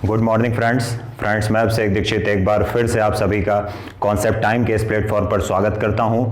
Good morning friends मैं अभिषेक दीक्षित एक बार फिर से आप सभी का कॉन्सेप्ट टाइम के इस प्लेटफॉर्म पर स्वागत करता हूं।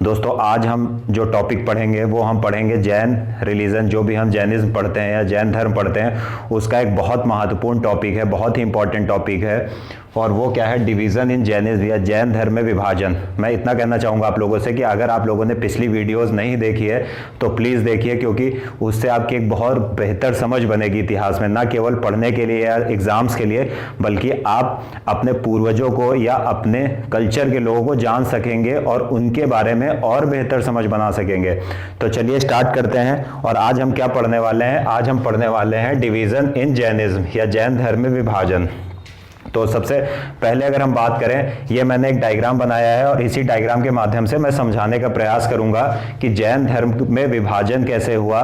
दोस्तों आज हम जो टॉपिक पढ़ेंगे वो हम पढ़ेंगे जैन रिलीजन, जो भी हम जैनिज्म पढ़ते हैं या जैन धर्म पढ़ते हैं उसका एक बहुत महत्वपूर्ण टॉपिक है, बहुत ही इंपॉर्टेंट टॉपिक है। और वो क्या है? डिवीज़न इन जैनिज्म या जैन धर्म में विभाजन। मैं इतना कहना चाहूँगा आप लोगों से कि अगर आप लोगों ने पिछली वीडियोस नहीं देखी है तो प्लीज़ देखिए, क्योंकि उससे आपकी एक बहुत बेहतर समझ बनेगी इतिहास में, ना केवल पढ़ने के लिए या एग्ज़ाम्स के लिए, बल्कि आप अपने पूर्वजों को या अपने कल्चर के लोगों को जान सकेंगे और उनके बारे में और बेहतर समझ बना सकेंगे। तो चलिए स्टार्ट करते हैं। और आज हम क्या पढ़ने वाले हैं? आज हम पढ़ने वाले हैं डिवीज़न इन जैनिज्म या जैन धर्म में विभाजन। तो सबसे पहले अगर हम बात करें, ये मैंने एक डायग्राम बनाया है और इसी डायग्राम के माध्यम से मैं समझाने का प्रयास करूंगा कि जैन धर्म में विभाजन कैसे हुआ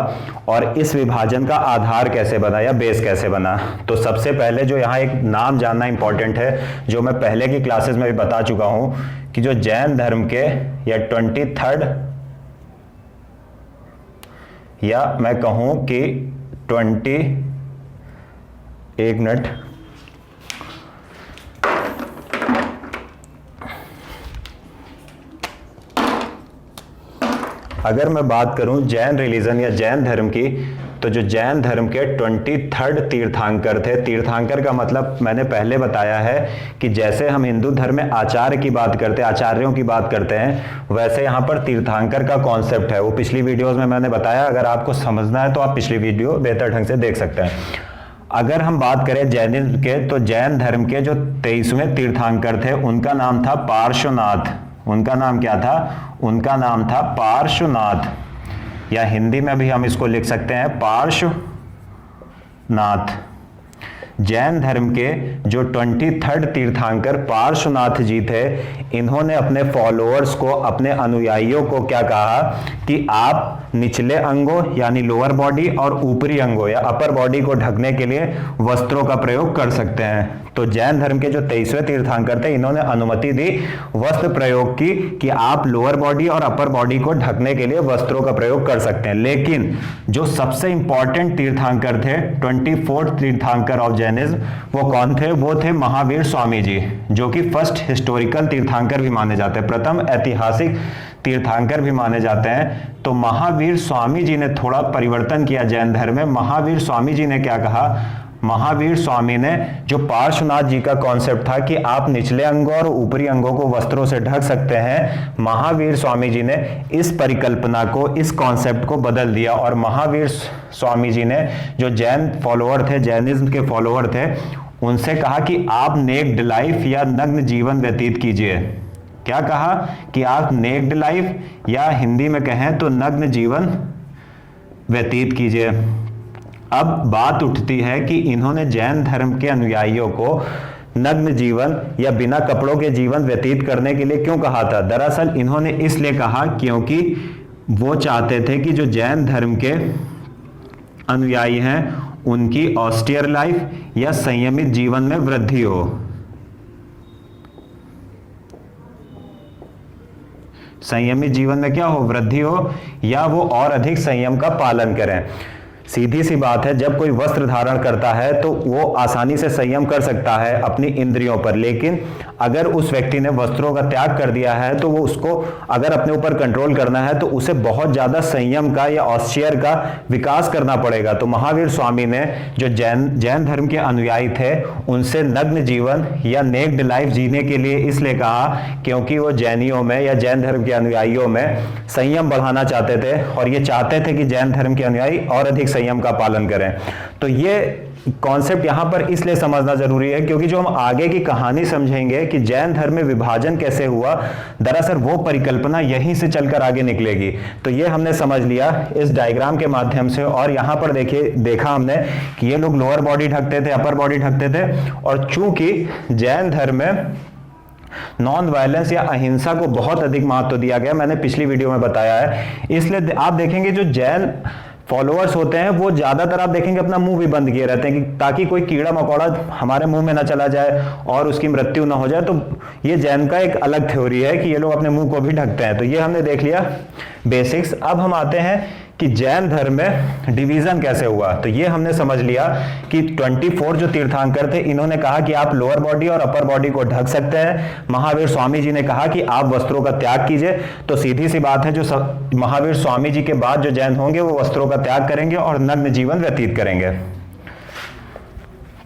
और इस विभाजन का आधार कैसे बना या बेस कैसे बना। तो सबसे पहले जो यहाँ एक नाम जानना इंपॉर्टेंट है, जो मैं पहले की क्लासेस में भी बता चुका हूं कि जो जैन धर्म के या 23rd या मैं कहूं कि 1 मिनट, अगर मैं बात करूं जैन रिलीजन या जैन धर्म की, तो जो जैन धर्म के 23rd तीर्थंकर थे, तीर्थंकर का मतलब मैंने पहले बताया है कि जैसे हम हिंदू धर्म में आचार्य की बात करते हैं, आचार्यों की बात करते हैं, वैसे यहाँ पर तीर्थंकर का कॉन्सेप्ट है। वो पिछली वीडियोस में मैंने बताया, अगर आपको समझना है तो आप पिछली वीडियो बेहतर ढंग से देख सकते हैं। अगर हम बात करें जैनिज्म के, तो जैन धर्म के जो 23वें तीर्थंकर थे उनका नाम था पार्श्वनाथ। उनका नाम क्या था? उनका नाम था पार्श्वनाथ, या हिंदी में भी हम इसको लिख सकते हैं पार्श्वनाथ। जैन धर्म के जो 23rd तीर्थंकर पार्श्वनाथ जी थे, इन्होंने अपने फॉलोअर्स को, अपने अनुयायियों को क्या कहा कि आप निचले अंगों यानी लोअर बॉडी और ऊपरी अंगों या अपर बॉडी को ढकने के लिए वस्त्रों का प्रयोग कर सकते हैं। तो जैन धर्म के जो 23वें तीर्थंकर थे, इन्होंने अनुमति दी वस्त्र प्रयोग की कि आप लोअर बॉडी और अपर बॉडी को ढकने के लिए वस्त्रों का प्रयोग कर सकते हैं। लेकिन जो सबसे इंपॉर्टेंट तीर्थंकर थे, 24th तीर्थंकर ऑफ जैनिज्म, वो कौन थे? वो थे महावीर स्वामी जी, जो कि फर्स्ट हिस्टोरिकल तीर्थंकर भी माने जाते हैं, प्रथम ऐतिहासिक तीर्थंकर भी माने जाते हैं। तो महावीर स्वामी जी ने थोड़ा परिवर्तन किया जैन धर्म में। महावीर स्वामी जी ने क्या कहा? महावीर स्वामी ने जो पार्श्वनाथ जी का कॉन्सेप्ट था कि आप निचले अंगों और ऊपरी अंगों को वस्त्रों से ढक सकते हैं, महावीर स्वामी जी ने इस परिकल्पना को, इस कॉन्सेप्ट को बदल दिया। और महावीर स्वामी जी ने जो जैन फॉलोअर थे, जैनिज्म के फॉलोअर थे, उनसे कहा कि आप नेक्ड लाइफ या नग्न जीवन व्यतीत कीजिए। क्या कहा? कि आप नेक्ड लाइफ या हिंदी में कहें तो नग्न जीवन व्यतीत कीजिए। अब बात उठती है कि इन्होंने जैन धर्म के अनुयायियों को नग्न जीवन या बिना कपड़ों के जीवन व्यतीत करने के लिए क्यों कहा था? दरअसल इन्होंने इसलिए कहा क्योंकि वो चाहते थे कि जो जैन धर्म के अनुयायी हैं उनकी ऑस्टियर लाइफ या संयमित जीवन में वृद्धि हो। संयमित जीवन में क्या हो? वृद्धि हो, या वो और अधिक संयम का पालन करें। सीधी सी बात है, जब कोई वस्त्र धारण करता है तो वो आसानी से संयम कर सकता है अपनी इंद्रियों पर, लेकिन अगर उस व्यक्ति ने वस्त्रों का त्याग कर दिया है तो वो उसको अगर अपने ऊपर कंट्रोल करना है तो उसे बहुत ज्यादा संयम का या ऑस्टियर का विकास करना पड़ेगा। तो महावीर स्वामी ने जो जैन धर्म के अनुयायी थे उनसे नग्न जीवन या नेक्ड लाइफ जीने के लिए इसलिए कहा क्योंकि वो जैनियों में या जैन धर्म के अनुयायियों में संयम बढ़ाना चाहते थे और ये चाहते थे कि जैन धर्म के अनुयायी और अधिक संयम का पालन करें। तो ये कॉन्सेप्ट यहां पर इसलिए समझना जरूरी है क्योंकि जो हम आगे की कहानी समझेंगे कि जैन धर्म में विभाजन कैसे हुआ, दरअसल वो परिकल्पना यहीं से चलकर आगे निकलेगी। तो ये हमने समझ लिया इस डायग्राम के माध्यम से। और यहां पर देखिए, देखा हमने कि ये लोग लोअर बॉडी ढकते थे, अपर बॉडी ढकते थे, और चूंकि जैन धर्म में नॉन वायलेंस या अहिंसा को बहुत अधिक महत्व दिया गया, मैंने पिछली वीडियो में बताया है, इसलिए आप देखेंगे जो जैन फॉलोअर्स होते हैं वो ज्यादातर आप देखेंगे अपना मुंह भी बंद किए रहते हैं कि ताकि कोई कीड़ा मकोड़ा हमारे मुंह में ना चला जाए और उसकी मृत्यु ना हो जाए। तो ये जैन का एक अलग थ्योरी है कि ये लोग अपने मुंह को भी ढकते हैं। तो ये हमने देख लिया बेसिक्स। अब हम आते हैं कि जैन धर्म में डिवीजन कैसे हुआ। तो ये हमने समझ लिया कि 24 जो तीर्थंकर थे, इन्होंने कहा कि आप लोअर बॉडी और अपर बॉडी को ढक सकते हैं। महावीर स्वामी जी ने कहा कि आप वस्त्रों का त्याग कीजिए। तो सीधी सी बात है, जो महावीर स्वामी जी के बाद जो जैन होंगे वो वस्त्रों का त्याग करेंगे और नग्न जीवन व्यतीत करेंगे।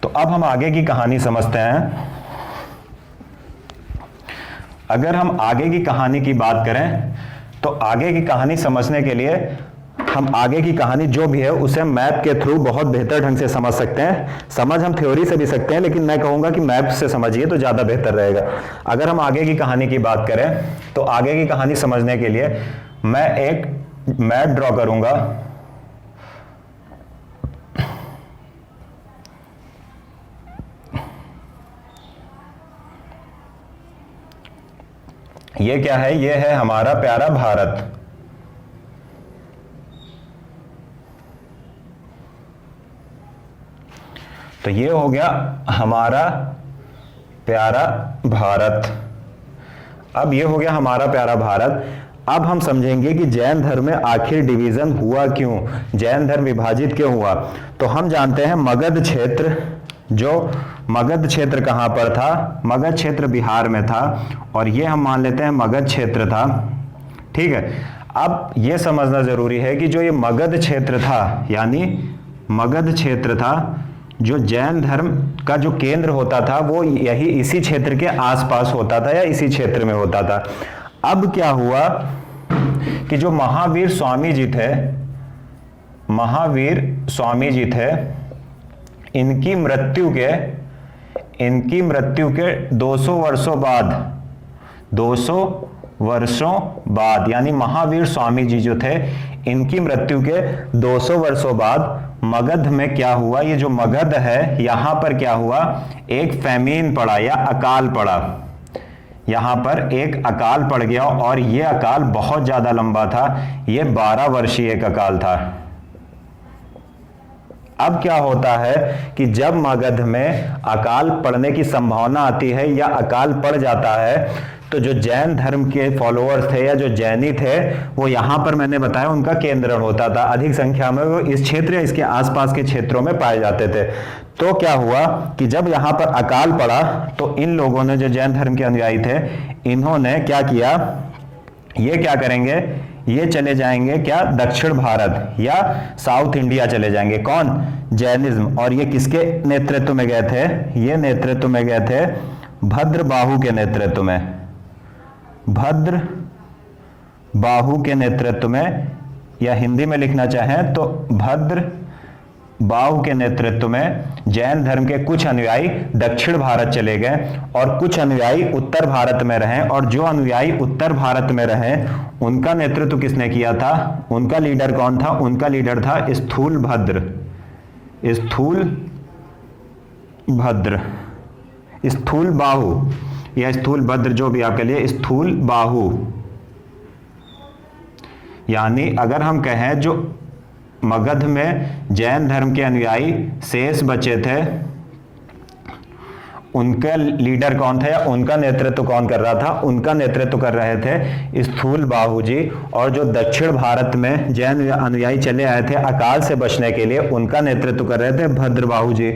तो अब हम आगे की कहानी समझते हैं। अगर हम आगे की कहानी की बात करें तो आगे की कहानी समझने के लिए हम आगे की कहानी जो भी है उसे मैप के थ्रू बहुत बेहतर ढंग से समझ सकते हैं। समझ हम थ्योरी से भी सकते हैं, लेकिन मैं कहूंगा कि मैप से समझिए तो ज्यादा बेहतर रहेगा। अगर हम आगे की कहानी की बात करें तो आगे की कहानी समझने के लिए मैं एक मैप ड्रॉ करूंगा। ये क्या है? ये है हमारा प्यारा भारत। तो ये हो गया हमारा प्यारा भारत। अब ये हो गया हमारा प्यारा भारत। अब हम समझेंगे कि जैन धर्म में आखिर डिवीजन हुआ क्यों, जैन धर्म विभाजित क्यों हुआ। तो हम जानते हैं मगध क्षेत्र, जो मगध क्षेत्र कहां पर था? मगध क्षेत्र बिहार में था, और ये हम मान लेते हैं मगध क्षेत्र था। ठीक है, अब ये समझना जरूरी है कि जो ये मगध क्षेत्र था, यानी मगध क्षेत्र था, जो जैन धर्म का जो केंद्र होता था वो यही इसी क्षेत्र के आसपास होता था या इसी क्षेत्र में होता था। अब क्या हुआ कि जो महावीर स्वामी जी थे, महावीर स्वामी जी थे, इनकी मृत्यु के 200 वर्षों बाद, 200 वर्षों बाद, यानी महावीर स्वामी जी जो थे इनकी मृत्यु के 200 वर्षों बाद मगध में क्या हुआ? ये जो मगध है यहां पर क्या हुआ? एक फैमीन पड़ा या अकाल पड़ा। यहां पर एक अकाल पड़ गया, और ये अकाल बहुत ज्यादा लंबा था। ये 12 वर्षीय एक अकाल था। अब क्या होता है कि जब मगध में अकाल पड़ने की संभावना आती है या अकाल पड़ जाता है, तो जो जैन धर्म के फॉलोअर्स थे या जो जैनी थे वो यहां पर मैंने बताया उनका केंद्रण होता था। अधिक संख्या में वो इस क्षेत्र या इसके आसपास के क्षेत्रों में पाए जाते थे। तो क्या हुआ कि जब यहां पर अकाल पड़ा तो इन लोगों ने, जो जैन धर्म के अनुयायी थे, इन्होंने क्या किया? ये क्या करेंगे? ये चले जाएंगे क्या? दक्षिण भारत या साउथ इंडिया चले जाएंगे। कौन? जैनिज्म। और ये किसके नेतृत्व में गए थे? ये नेतृत्व में गए थे भद्रबाहु के नेतृत्व में, भद्र बाहु के नेतृत्व में, या हिंदी में लिखना चाहें तो भद्र बाहु के नेतृत्व में जैन धर्म के कुछ अनुयायी दक्षिण भारत चले गए और कुछ अनुयायी उत्तर भारत में रहे। और जो अनुयायी उत्तर भारत में रहे उनका नेतृत्व किसने किया था? उनका लीडर कौन था? उनका लीडर था स्थूल भद्र, स्थूल भद्र, स्थूल बाहु या स्थूल भद्र, जो भी आपके लिए, स्थूल बाहु। यानी अगर हम कहें जो मगध में जैन धर्म के अनुयायी शेष बचे थे, उनका लीडर कौन था या उनका नेतृत्व कौन कर रहा था? उनका नेतृत्व कर रहे थे स्थूल बाहु जी। और जो दक्षिण भारत में जैन अनुयायी चले आए थे अकाल से बचने के लिए, उनका नेतृत्व कर रहे थे भद्रबाहु जी।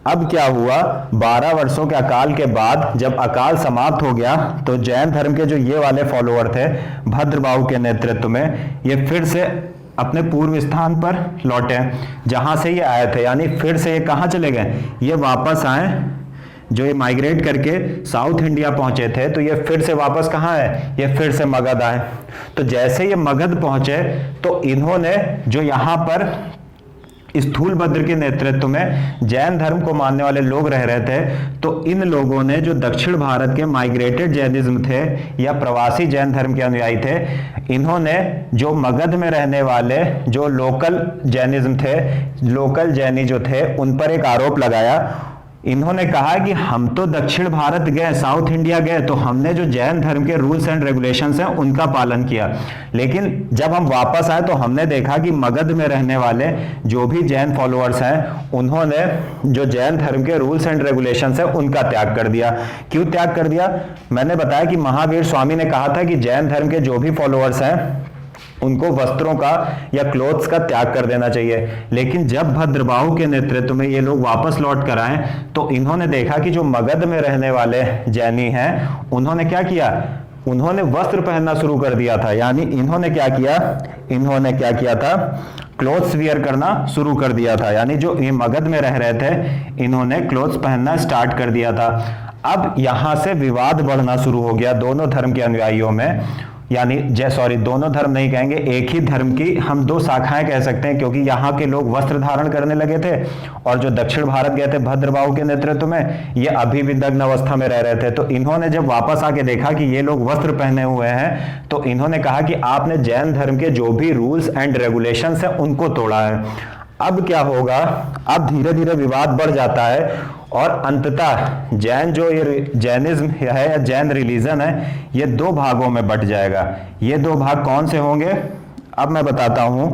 अब क्या हुआ? 12 वर्षों के अकाल के बाद जब अकाल समाप्त हो गया तो जैन धर्म के जो ये वाले फॉलोअर थे भद्रबाहु के नेतृत्व में, ये फिर से अपने पूर्व स्थान पर लौटे जहां से ये आए थे। यानी फिर से ये कहां चले गए? ये वापस आए। जो ये माइग्रेट करके साउथ इंडिया पहुंचे थे तो ये फिर से वापस कहां है? ये फिर से मगध आए। तो जैसे ये मगध पहुंचे तो इन्होंने जो यहां पर स्थूल भद्र के नेतृत्व में जैन धर्म को मानने वाले लोग रह रहे थे, तो इन लोगों ने, जो दक्षिण भारत के माइग्रेटेड जैनिज्म थे या प्रवासी जैन धर्म के अनुयायी थे, इन्होंने जो मगध में रहने वाले जो लोकल जैनिज्म थे, लोकल जैनी जो थे, उन पर एक आरोप लगाया। इन्होंने कहा कि हम तो दक्षिण भारत गए, साउथ इंडिया गए, तो हमने जो जैन धर्म के रूल्स एंड रेगुलेशंस हैं उनका पालन किया, लेकिन जब हम वापस आए तो हमने देखा कि मगध में रहने वाले जो भी जैन फॉलोअर्स हैं उन्होंने जो जैन धर्म के रूल्स एंड रेगुलेशंस हैं उनका त्याग कर दिया। क्यों त्याग कर दिया? मैंने बताया कि महावीर स्वामी ने कहा था कि जैन धर्म के जो भी फॉलोअर्स हैं उनको वस्त्रों का या क्लोथ्स का त्याग कर देना चाहिए। लेकिन जब भद्रबाहु के नेतृत्व में ये लोग वापस लौट कर आए तो इन्होंने देखा कि जो मगध में रहने वाले जैनी हैं उन्होंने क्या किया, उन्होंने वस्त्र पहनना शुरू कर दिया था। यानी इन्होंने क्या किया था, क्लोथ्स वियर करना शुरू कर दिया था। यानी जो ये मगध में रह रहे थे इन्होंने क्लोथ्स पहनना स्टार्ट कर दिया था। अब यहां से विवाद बढ़ना शुरू हो गया दोनों धर्म के अनुयायियों में। यानी दोनों धर्म नहीं कहेंगे, एक ही धर्म की हम दो शाखाएं कह सकते हैं, क्योंकि यहाँ के लोग वस्त्र धारण करने लगे थे और जो दक्षिण भारत गए थे भद्रबाहु के नेतृत्व में ये अभी भी दग्न अवस्था में रह रहे थे। तो इन्होंने जब वापस आके देखा कि ये लोग वस्त्र पहने हुए हैं तो इन्होंने कहा कि आपने जैन धर्म के जो भी रूल्स एंड रेगुलेशंस हैं उनको तोड़ा है। अब क्या होगा, अब धीरे धीरे विवाद बढ़ जाता है और अंततः जैन जो ये जैनिज्म है या जैन रिलीजन है ये दो भागों में बट जाएगा। ये दो भाग कौन से होंगे, अब मैं बताता हूं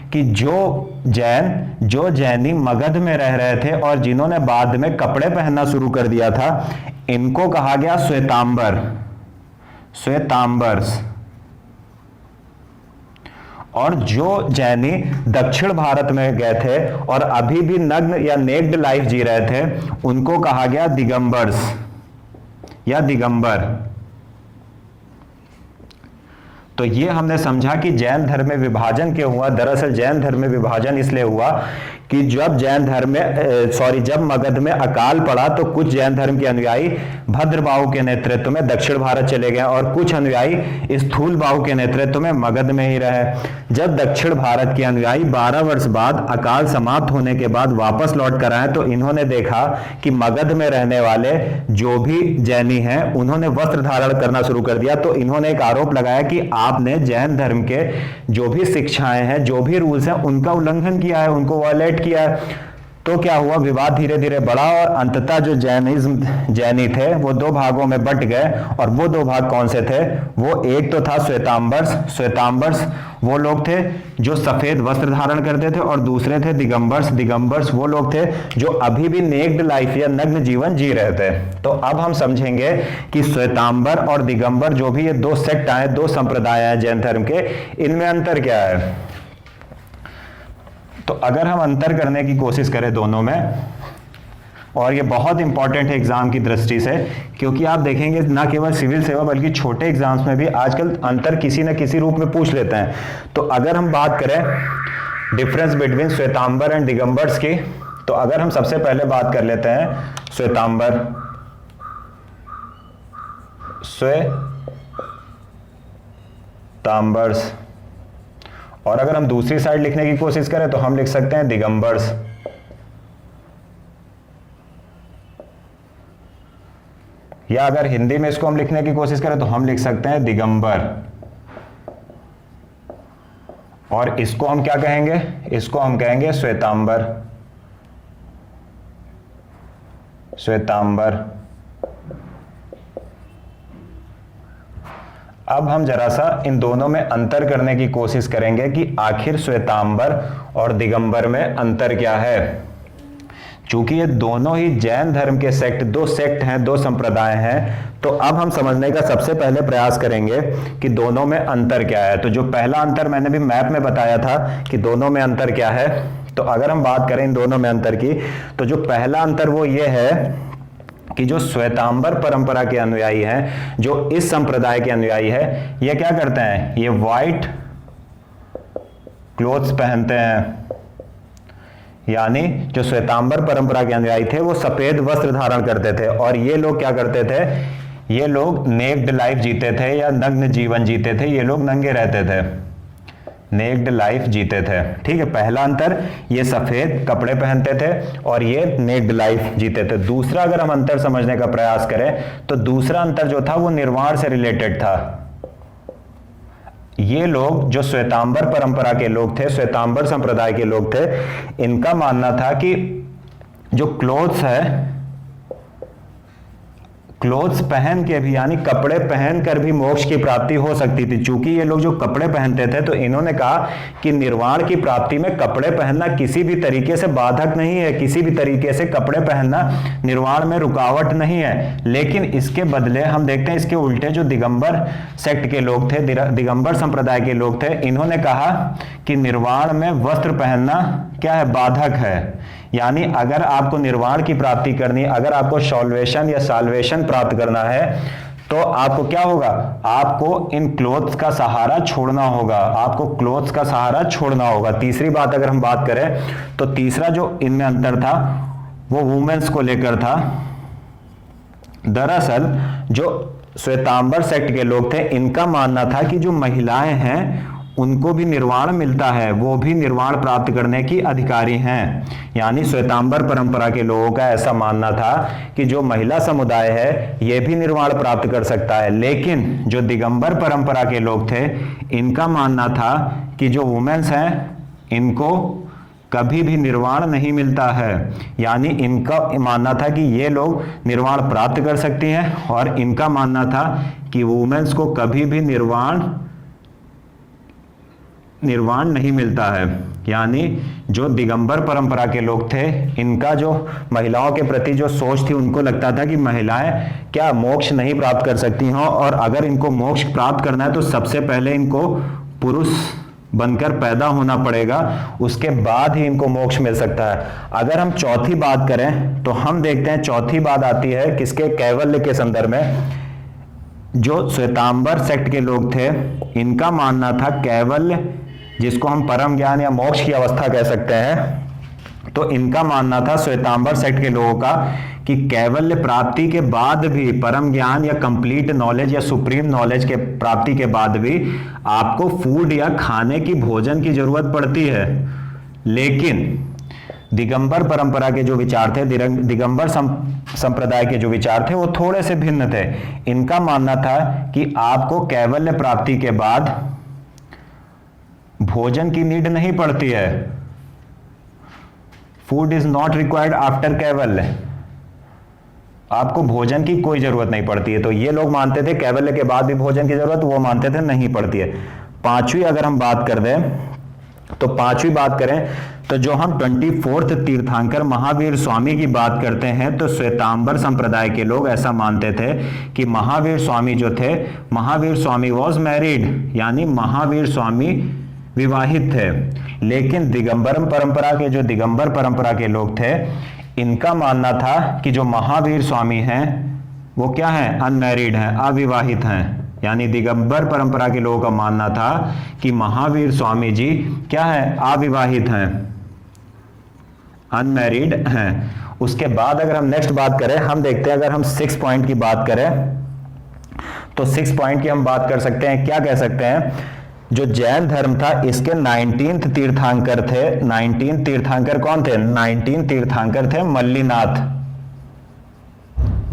कि जो जैनी मगध में रह रहे थे और जिन्होंने बाद में कपड़े पहनना शुरू कर दिया था इनको कहा गया श्वेतांबर्स। और जो जैनी दक्षिण भारत में गए थे और अभी भी नग्न या नेक्ड लाइफ जी रहे थे उनको कहा गया दिगंबर्स या दिगंबर। तो ये हमने समझा कि जैन धर्म में विभाजन क्यों हुआ। दरअसल जैन धर्म में विभाजन इसलिए हुआ कि जब मगध में अकाल पड़ा तो कुछ जैन धर्म के अनुयायी भद्रबाहु के नेतृत्व में दक्षिण भारत चले गए और कुछ अनुयायी स्थूलबाहु के नेतृत्व में मगध में ही रहे। जब दक्षिण भारत के अनुयायी 12 वर्ष बाद अकाल समाप्त होने के बाद वापस लौट कर आए तो इन्होंने देखा कि मगध में रहने वाले जो भी जैनी हैं उन्होंने वस्त्र धारण करना शुरू कर दिया। तो इन्होंने एक आरोप लगाया कि आपने जैन धर्म के जो भी शिक्षाएं हैं, जो भी रूल्स हैं, उनका उल्लंघन किया है, उनको वायलेट किया है। तो क्या हुआ, विवाद धीरे धीरे बढ़ा और अंततः जो जैनी थे वो दो भागों में बट गए। और वो दो भाग कौन से थे, वो एक तो था श्वेतांबर्स वो लोग थे जो सफेद वस्त्र धारण करते थे और दूसरे थे दिगंबर्स वो लोग थे जो अभी भी नेक्ड लाइफ या नग्न जीवन जी रहे थे। तो अब हम समझेंगे कि श्वेतांबर और दिगंबर जो भी ये दो सेक्ट आए, दो संप्रदाय हैं जैन धर्म के, इनमें अंतर क्या है। तो अगर हम अंतर करने की कोशिश करें दोनों में, और ये बहुत इंपॉर्टेंट है एग्जाम की दृष्टि से, क्योंकि आप देखेंगे ना केवल सिविल सेवा बल्कि छोटे एग्जाम्स में भी आजकल अंतर किसी न किसी रूप में पूछ लेते हैं। तो अगर हम बात करें difference between Shwetambar and Digambars की, तो अगर हम सबसे पहले बात कर लेते हैं श्वेतांबर्स, और अगर हम दूसरी साइड लिखने की कोशिश करें तो हम लिख सकते हैं दिगंबर्स। या अगर हिंदी में इसको हम लिखने की कोशिश करें तो हम लिख सकते हैं दिगंबर। और इसको हम क्या कहेंगे, इसको हम कहेंगे श्वेतांबर। अब हम जरा सा इन दोनों में अंतर करने की कोशिश करेंगे कि आखिर श्वेतांबर और दिगंबर में अंतर क्या है। चूंकि ये दोनों ही जैन धर्म के दो सेक्ट हैं, दो संप्रदाय हैं, तो अब हम समझने का सबसे पहले प्रयास करेंगे कि दोनों में अंतर क्या है। तो जो पहला अंतर मैंने भी मैप में बताया था कि दोनों में अंतर क्या है, तो अगर हम बात करें इन दोनों में अंतर की, तो जो पहला अंतर वो ये है कि जो श्वेतांबर परंपरा के अनुयायी हैं, जो इस संप्रदाय के अनुयायी है, ये क्या करते हैं, ये व्हाइट क्लोथ्स पहनते हैं। यानी जो श्वेतांबर परंपरा के अनुयायी थे वो सफेद वस्त्र धारण करते थे, और ये लोग क्या करते थे, ये लोग नेक्ड लाइफ जीते थे या नग्न जीवन जीते थे। ये लोग नंगे रहते थे, नेक्ड लाइफ जीते थे। ठीक है, पहला अंतर, ये सफेद कपड़े पहनते थे और ये नेक्ड लाइफ जीते थे। दूसरा अगर हम अंतर समझने का प्रयास करें तो दूसरा अंतर जो था वो निर्वाण से रिलेटेड था। ये लोग जो श्वेतांबर परंपरा के लोग थे, श्वेतांबर संप्रदाय के लोग थे, इनका मानना था कि जो क्लोथ्स है, क्लोथ्स पहन के भी, यानी कपड़े पहनकर भी मोक्ष की प्राप्ति हो सकती थी। चूंकि ये लोग जो कपड़े पहनते थे तो इन्होंने कहा कि निर्वाण की प्राप्ति में कपड़े पहनना किसी भी तरीके से बाधक नहीं है, किसी भी तरीके से कपड़े पहनना निर्वाण में रुकावट नहीं है। लेकिन इसके बदले हम देखते हैं इसके उल्टे जो दिगंबर सेक्ट के लोग थे, दिगंबर संप्रदाय के लोग थे, इन्होंने कहा कि निर्वाण में वस्त्र पहनना क्या है, बाधक है। यानी अगर आपको निर्वाण की प्राप्ति करनी, अगर आपको सॉल्वेशन या साल्वेशन प्राप्त करना है तो आपको क्या होगा, आपको इन क्लोथ्स का सहारा छोड़ना होगा, आपको क्लोथ्स का सहारा छोड़ना होगा। तीसरी बात अगर हम बात करें तो तीसरा जो इनमें अंतर था वो वुमेन्स को लेकर था। दरअसल जो श्वेतांबर सेक्ट के लोग थे इनका मानना था कि जो महिलाएं हैं उनको भी निर्वाण मिलता है, वो भी निर्वाण प्राप्त करने की अधिकारी हैं। यानी श्वेतांबर परंपरा के लोगों का ऐसा मानना था कि जो महिला समुदाय है ये भी निर्वाण प्राप्त कर सकता है। लेकिन जो दिगंबर परंपरा के लोग थे इनका मानना था कि जो वुमेन्स हैं इनको कभी भी निर्वाण नहीं मिलता है। यानी इनका मानना था कि ये लोग निर्वाण प्राप्त कर सकती हैं और इनका मानना था कि वुमेन्स को कभी भी निर्वाण नहीं मिलता है। यानी जो दिगंबर परंपरा के लोग थे इनका जो महिलाओं के प्रति जो सोच थी, उनको लगता था कि महिलाएं क्या मोक्ष नहीं प्राप्त कर सकती हों, और अगर इनको मोक्ष प्राप्त करना है तो सबसे पहले इनको पुरुष बनकर पैदा होना पड़ेगा, उसके बाद ही इनको मोक्ष मिल सकता है। अगर हम चौथी बात करें तो हम देखते हैं चौथी बात आती है किसके, कैवल्य के संदर्भ में। जो श्वेतांबर सेक्ट के लोग थे इनका मानना था कैवल्य, जिसको हम परम ज्ञान या मोक्ष की अवस्था कह सकते हैं, तो इनका मानना था श्वेतांबर सेक्ट के लोगों का कि कैवल्य प्राप्ति के बाद भी, परम ज्ञान या कंप्लीट नॉलेज या सुप्रीम नॉलेज के प्राप्ति के बाद भी आपको फूड या खाने की, भोजन की जरूरत पड़ती है। लेकिन दिगंबर परंपरा के जो विचार थे, दिगंबर संप्रदाय के जो विचार थे वो थोड़े से भिन्न थे। इनका मानना था कि आपको कैवल्य प्राप्ति के बाद भोजन की नीड नहीं पड़ती है, food is not required after कैवल्य, आपको भोजन की कोई जरूरत नहीं पड़ती है। तो ये लोग मानते थे कैवल्य के बाद भी भोजन की जरूरत, वो मानते थे नहीं पड़ती है। पांचवी अगर हम बात कर दें तो पांचवी बात करें तो जो हम 24th तीर्थंकर महावीर स्वामी की बात करते हैं तो श्वेतांबर संप्रदाय के लोग ऐसा मानते थे कि महावीर स्वामी जो थे, महावीर स्वामी वॉज मैरिड, यानी महावीर स्वामी विवाहित थे। लेकिन दिगंबर परंपरा के लोग थे इनका मानना था कि जो महावीर स्वामी हैं वो क्या हैं, अनमैरिड हैं, अविवाहित हैं। यानी दिगंबर परंपरा के लोगों का मानना था कि महावीर स्वामी जी क्या है, अविवाहित हैं, अनमैरिड हैं। उसके बाद अगर हम नेक्स्ट बात करें, हम देखते हैं अगर हम 6 पॉइंट की बात करें तो 6 पॉइंट की हम बात कर सकते हैं, क्या कह सकते हैं, जो जैन धर्म था इसके 19 तीर्थंकर थे। 19 तीर्थंकर कौन थे, 19 तीर्थंकर थे मल्लिनाथ।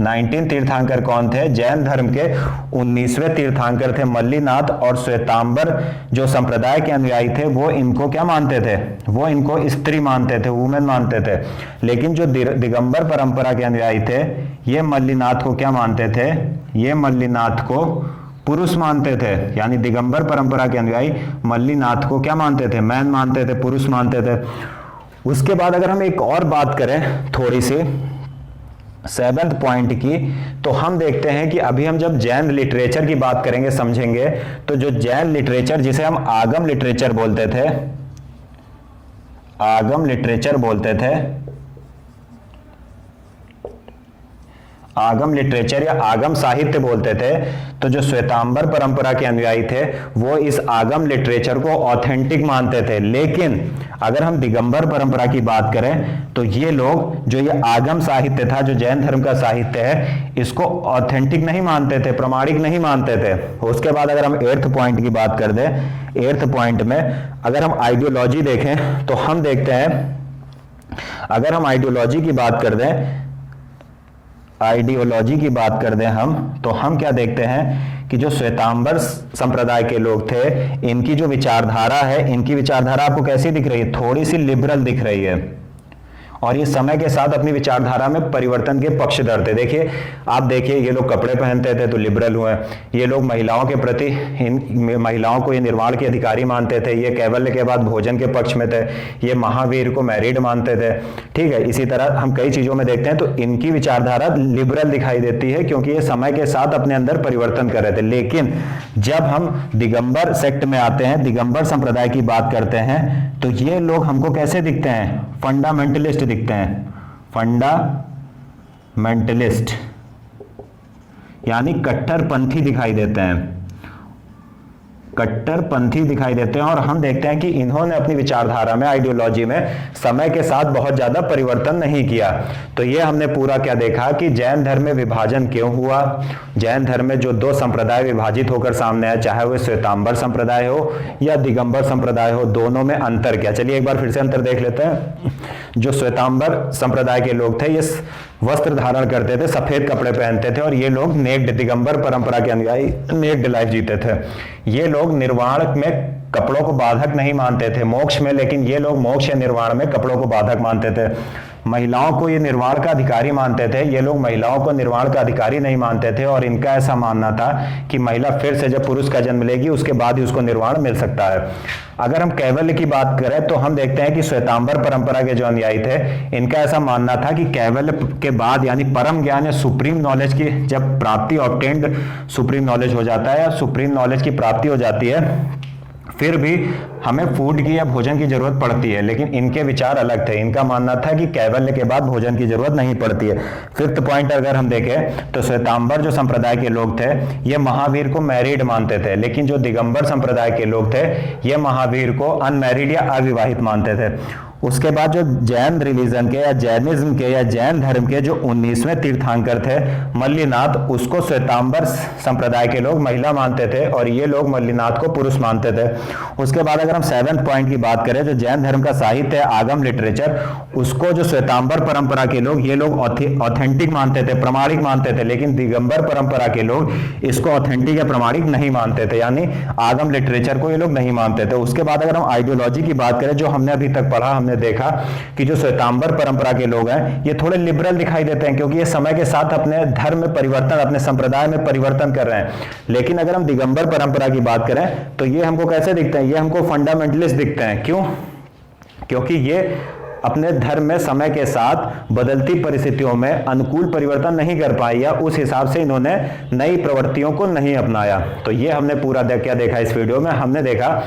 19 तीर्थंकर कौन थे, जैन धर्म के 19वें तीर्थंकर थे मल्लिनाथ। और श्वेतांबर जो संप्रदाय के अनुयायी थे वो इनको क्या मानते थे, वो इनको स्त्री मानते थे, वुमेन मानते थे। लेकिन जो दिगंबर परंपरा के अनुयायी थे ये मल्लिनाथ को क्या मानते थे, ये मल्लिनाथ को पुरुष मानते थे। यानी दिगंबर परंपरा के अनुयायी मल्लिनाथ को क्या मानते थे, मैन मानते थे, पुरुष मानते थे। उसके बाद अगर हम एक और बात करें थोड़ी सी 7th पॉइंट की, तो हम देखते हैं कि अभी हम जब जैन लिटरेचर की बात करेंगे, समझेंगे, तो जो जैन लिटरेचर जिसे हम आगम लिटरेचर बोलते थे, आगम लिटरेचर बोलते थे, आगम लिटरेचर या आगम साहित्य बोलते थे, तो जो श्वेतांबर परंपरा के अनुयायी थे वो इस आगम लिटरेचर को ऑथेंटिक मानते थे। लेकिन अगर हम दिगंबर परंपरा की बात करें तो ये लोग जो ये आगम साहित्य था, जो जैन धर्म का साहित्य है, इसको ऑथेंटिक नहीं मानते थे, प्रमाणिक नहीं मानते थे। उसके बाद अगर हम 8th पॉइंट की बात कर दें, 8th पॉइंट में अगर हम आइडियोलॉजी देखें तो हम देखते हैं, अगर हम आइडियोलॉजी की बात कर दें, आइडियोलॉजी की बात कर दें हम, तो हम क्या देखते हैं कि जो श्वेतांबर संप्रदाय के लोग थे इनकी जो विचारधारा है, इनकी विचारधारा आपको कैसी दिख रही है, थोड़ी सी लिबरल दिख रही है। और ये समय के साथ अपनी विचारधारा में परिवर्तन के पक्षधर थे। देखिए, आप देखिए, ये लोग कपड़े पहनते थे तो लिबरल हुए, ये लोग महिलाओं के प्रति, इन महिलाओं को ये निर्वाण के अधिकारी मानते थे, ये कैवल्य के बाद भोजन के पक्ष में थे, ये महावीर को मैरिड मानते थे। ठीक है, इसी तरह हम कई चीजों में देखते हैं तो इनकी विचारधारा लिबरल दिखाई देती है, क्योंकि ये समय के साथ अपने अंदर परिवर्तन कर रहे थे। लेकिन जब हम दिगंबर सेक्ट में आते हैं, दिगंबर संप्रदाय की बात करते हैं, तो ये लोग हमको कैसे दिखते हैं? फंडामेंटलिस्ट दिखते हैं, फंडामेंटलिस्ट यानी कट्टरपंथी दिखाई देते हैं, कट्टरपंथी दिखाई देते हैं। और हम देखते हैं कि इन्होंने अपनी विचारधारा में, आइडियोलॉजी में समय के साथ बहुत ज्यादा परिवर्तन नहीं किया। तो ये हमने पूरा क्या देखा कि जैन धर्म में विभाजन क्यों हुआ, जैन धर्म में जो दो संप्रदाय विभाजित होकर सामने आए, चाहे वो श्वेतांबर संप्रदाय हो या दिगंबर संप्रदाय हो, दोनों में अंतर क्या। चलिए एक बार फिर से अंतर देख लेते हैं। जो श्वेतांबर संप्रदाय के लोग थे, ये वस्त्र धारण करते थे, सफेद कपड़े पहनते थे, और ये लोग नेक्ड, दिगंबर परंपरा के अनुयायी नेक्ड लाइफ जीते थे। ये लोग निर्वाण में कपड़ों को बाधक नहीं मानते थे, मोक्ष में, लेकिन ये लोग मोक्ष या निर्वाण में कपड़ों को बाधक मानते थे। महिलाओं को ये निर्वाण का अधिकारी मानते थे, ये लोग महिलाओं को निर्वाण का अधिकारी नहीं मानते थे। और इनका ऐसा मानना था कि महिला फिर से जब पुरुष का जन्म लेगी उसके बाद ही उसको निर्वाण मिल सकता है। अगर हम कैवल्य की बात करें तो हम देखते हैं कि श्वेतांबर परंपरा के जो अनुयायी थे, इनका ऐसा मानना था कि कैवल्य के बाद यानी परम ज्ञान या सुप्रीम नॉलेज की जब प्राप्ति, ऑब्टेन्ड सुप्रीम नॉलेज हो जाता है या सुप्रीम नॉलेज की प्राप्ति हो जाती है, फिर भी हमें फूड की या भोजन की जरूरत पड़ती है। लेकिन इनके विचार अलग थे, इनका मानना था कि कैवल्य के बाद भोजन की जरूरत नहीं पड़ती है। फिफ्थ पॉइंट अगर हम देखें तो श्वेतांबर जो संप्रदाय के लोग थे, ये महावीर को मैरिड मानते थे, लेकिन जो दिगंबर संप्रदाय के लोग थे, ये महावीर को अनमैरिड या अविवाहित मानते थे। उसके बाद जो जैन रिलीजन के या जैनिज्म के या जैन धर्म के जो 19वें तीर्थंकर थे, मल्लिनाथ, उसको श्वेतांबर संप्रदाय के लोग महिला मानते थे और ये लोग मल्लिनाथ को पुरुष मानते थे। उसके बाद अगर हम 7th पॉइंट की बात करें, जो जैन धर्म का साहित्य है, आगम लिटरेचर, उसको जो श्वेतांबर परंपरा के लोग, ये लोग ऑथेंटिक मानते थे, प्रमाणिक मानते थे, लेकिन दिगंबर परंपरा के लोग इसको ऑथेंटिक या प्रमाणिक नहीं मानते थे, यानी आगम लिटरेचर को ये लोग नहीं मानते थे। उसके बाद अगर हम आइडियोलॉजी की बात करें, जो हमने अभी तक पढ़ा, हमने देखा कि जो श्वेतांबर परंपरा के लोग हैं, ये थोड़े लिबरल दिखाई देते हैं, क्योंकि ये समय के साथ अपने धर्म में परिवर्तन, अपने संप्रदाय में परिवर्तन कर रहे हैं। लेकिन अगर हम दिगंबर परंपरा की बात करें तो ये हमको कैसे दिखते हैं? ये हमको फंडामेंटलिस्ट दिखते हैं। क्यों? क्योंकि ये अपने धर्म में समय के साथ बदलती परिस्थितियों में अनुकूल परिवर्तन नहीं कर पाए, या उस हिसाब से इन्होंने नई प्रवृत्तियों को नहीं अपनाया। तो ये हमने पूरा क्या देखा इस वीडियो में? हमने देखा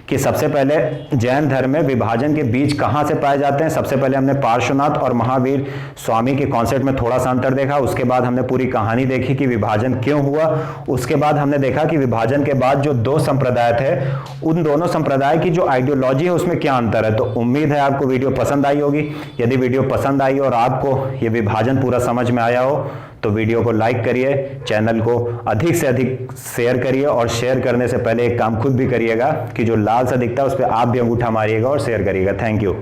कि सबसे पहले जैन धर्म में विभाजन के बीज कहाँ से पाए जाते हैं। सबसे पहले हमने पार्श्वनाथ और महावीर स्वामी के कॉन्सेप्ट में थोड़ा सा अंतर देखा। उसके बाद हमने पूरी कहानी देखी कि विभाजन क्यों हुआ। उसके बाद हमने देखा कि विभाजन के बाद जो दो संप्रदाय थे, उन दोनों संप्रदाय की जो आइडियोलॉजी है उसमें क्या अंतर है। तो उम्मीद है आपको वीडियो पसंद आई होगी। यदि वीडियो पसंद आई और आपको ये विभाजन पूरा समझ में आया हो तो वीडियो को लाइक करिए, चैनल को अधिक से अधिक शेयर करिए, और शेयर करने से पहले एक काम खुद भी करिएगा कि जो लाल सा दिखता है उस पर आप भी अंगूठा मारिएगा और शेयर करिएगा। Thank you.